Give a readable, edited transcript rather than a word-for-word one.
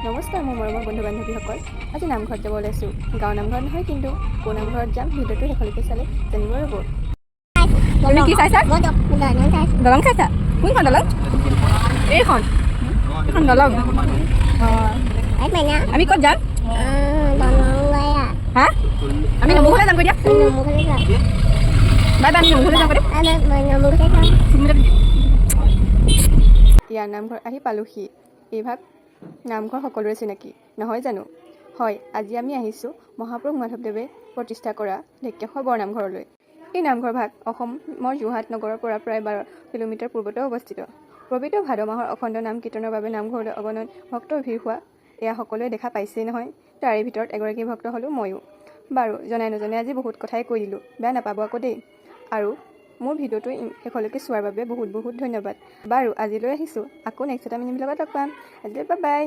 নমস্কাৰ মোৰ মৰমৰ বন্ধু বান্ধৱীসকল। আজি নামঘৰত যাব ওলাইছোঁ। গাঁৱৰ নামঘৰত নহয়, কিন্তু কোন নামঘৰত যাম ভিডিঅ'টো শেষলৈকে চালে জানিব ৰ'ব। তুমি কি চাইছা? দলং চাইছা? কোনখন দলং? এইখন এইখন দলং। আমি ক'ত যাম? হা? আমি নমুঘৰলৈ যাম কৈ দিয়া। বাই বাই, আমি নমুঘৰলৈ যাম কৈ দিয়া। ইয়াৰ নামঘৰ আহি পালোহি। এই ভাগ নামঘৰ সকলোৰে চিনাকি নহয় জানো? হয়, আজি আমি আহিছোঁ মহাপুৰুষ মাধৱদেৱে প্ৰতিষ্ঠা কৰা ঢেকীয়াখোৱা বৰনামঘৰলৈ। এই নামঘৰ ভাগ অসমৰ যোৰহাট নগৰৰ পৰা প্ৰায় 12 কিলোমিটাৰ পূৰ্বতে অৱস্থিত। পবিত্ৰ ভাদ মাহৰ অখণ্ড নাম কীৰ্তনৰ বাবে নামঘৰলৈ অগণন ভক্তৰ ভিৰ হোৱা এয়া সকলোৱে দেখা পাইছেই নহয়। তাৰে ভিতৰত এগৰাকী ভক্ত হ'লোঁ ময়ো। বাৰু, জনাই নজনে আজি বহুত কথাই কৈ দিলোঁ, বেয়া নাপাব আকৌ দেই। আৰু মোৰ ভিডিঅ'টো শেষলৈকে চোৱাৰ বাবে বহুত বহুত ধন্যবাদ। বাৰু, আজিলৈ আহিছোঁ। আকৌ নেক্সট এটা মিনি ব্লগত লগ পাম। আজিলৈ বাই বাই।